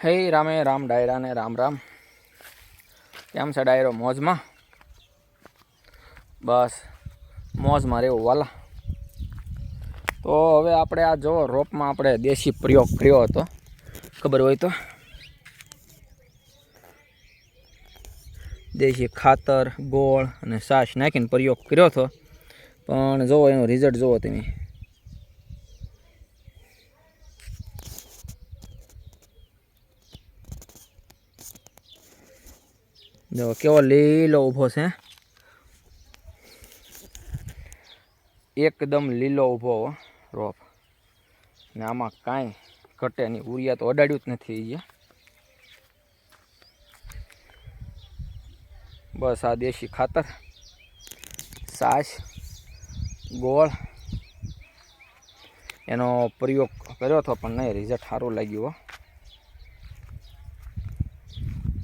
હે રામે રામ ડાયરા ને રામ રામ. કેમ છે ડાયરો? મોજમાં? બસ મોજમાં રહેવું વાલા. તો હવે આપણે આ જો રોપમાં આપણે દેશી પ્રયોગ કર્યો હતો, ખબર હોય તો. દેશી ખાતર, ગોળ અને છાશ નાખીને પ્રયોગ કર્યો હતો, પણ જુઓ એનું રિઝલ્ટ જુઓ તમે. જો કેવો લીલો ઊભો છે, એકદમ લીલો ઊભો રોપ. ને આમાં કાંઈ ઘટે નહીં, ઉરિયા તો અડાડ્યું જ નથી. બસ આ દેશી ખાતર, છાશ, ગોળ એનો પ્રયોગ કર્યો હતો, પણ નહીં રિઝલ્ટ સારું લાગ્યું.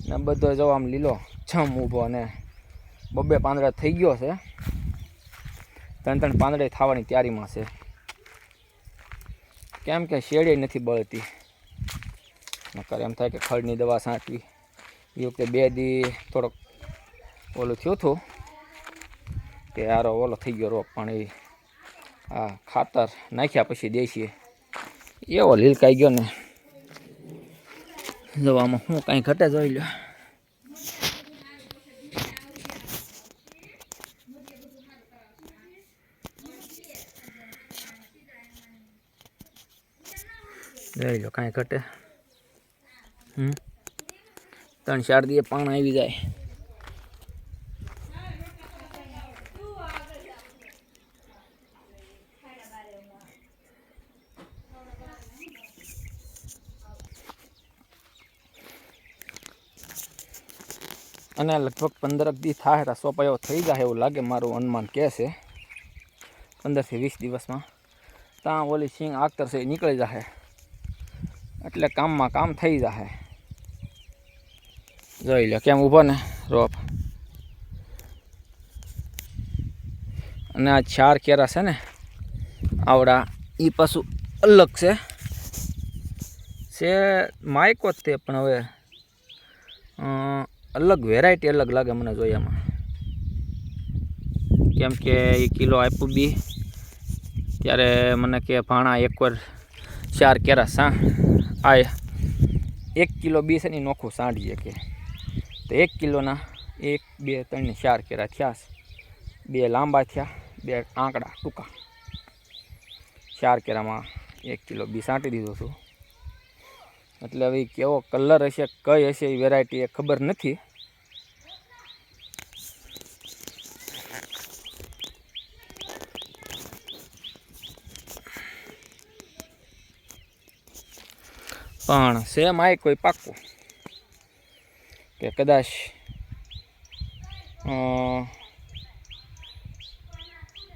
ને બધો જો આમ લીલો છમ ઊભો, અને બબ્બે પાંદડા થઈ ગયો છે. 3 પાંદડે થવાની તૈયારીમાં છે, કેમ કે શેરડી નથી બળતી. નકર એમ થાય કે ખડની દવા છાંટવી. એ વખતે 2 દી થોડોક ઓલું થયું હતું કે યારો ઓલો થઈ ગયો રોપ, પણ એ આ ખાતર નાખ્યા પછી દેશી એવો લીલકાઈ ગયો ને. જો આમાં શું કાંઈ ઘટે જોઈ લો. જોઈ લો કાંઈ ઘટે. 3-4 દીએ પાણ આવી જાય. અને લગભગ 15 દી થાય તો સોપાયો થઈ જાય એવું લાગે, મારું અનુમાન કહે છે. 15 થી 20 દિવસમાં ત્યાં ઓલી સિંગ આખતર છે એ નીકળી જશે, એટલે કામમાં કામ થઈ જશે. જોઈ લો કેમ ઊભો ને રોપ. અને આ 4 કેરા છે ને આવડા, એ પાછું અલગ છે માયકો જ તે, પણ હવે અલગ વેરાયટી અલગ લાગે મને જોયામાં. કેમ કે એ કિલો આપ્યું બી ત્યારે મને કે ભાણા એકવાર 4 કેરા આ 1 કિલો બી છે ને નોખું સાંડીએ કે. તો 1 કિલોના 1, 2, 3 ને 4 કેરા થયા. 2 લાંબા થયા, 2 આંકડા ટૂંકા. 4 કેરામાં 1 કિલો બી સાંટી દીધું હતું. એટલે હવે કેવો કલર હશે, કઈ હશે એ વેરાયટી એ ખબર નથી. પણ સેમ આય કોઈ પાક્કું કે કદાચ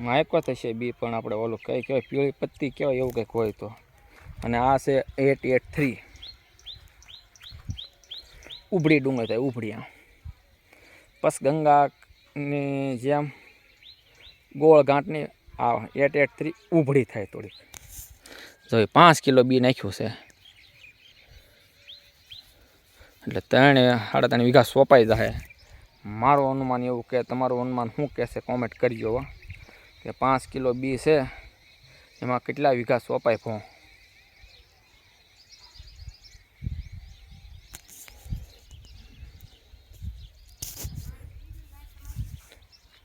માયકો થશે બી, પણ આપણે ઓલું કઈ કહેવાય પીળી પત્તી કહેવાય એવું કંઈક હોય તો. અને આ છે 883 ઉભડી ડુંગર થાય, ઉભડી. આમ પસ ગંગાની જેમ ગોળ ગાંઠની આ 883 ઉભડી થાય થોડીક. જો 5 કિલો બી નાખ્યું છે, એટલે 3-3.5 વીઘા સોંપાઈ જાય. મારું અનુમાન એવું કે, તમારું અનુમાન શું કહેશે કોમેન્ટ કરજો કે 5 કિલો બી છે એમાં કેટલા વીઘા સોંપાય ભો.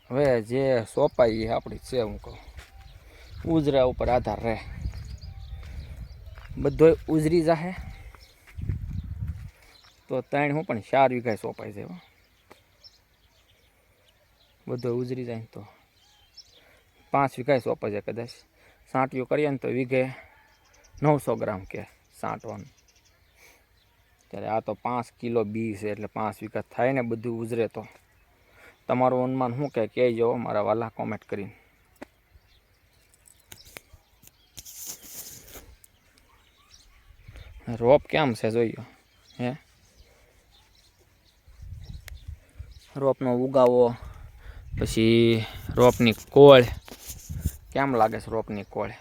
હવે જે સોંપાય એ આપણી છે. હું કહું ઉજરા ઉપર આધાર રહે, બધો ઉજરી જાહે તો 3 હું પણ 4 વીઘા સોંપાઈ જાય. બધો ઉજરી જાય તો 5 વીઘા સોંપાઈ જાય. કદાચ સાંટીઓ કરીએ ને તો વીઘે 900 ગ્રામ કે સાંટવાનું. ત્યારે આ તો 5 કિલો બી છે, એટલે 5 વીઘા થાય ને બધું ઉજરે. તો તમારું અનુમાન શું કહે કહેજો મારા વાલા કોમેન્ટ કરીને. રોપ કેમ છે જોઈયો હે, રોપનો ઉગાવો, પછી રોપની કોળ કેમ લાગે છે. રોપની કોળ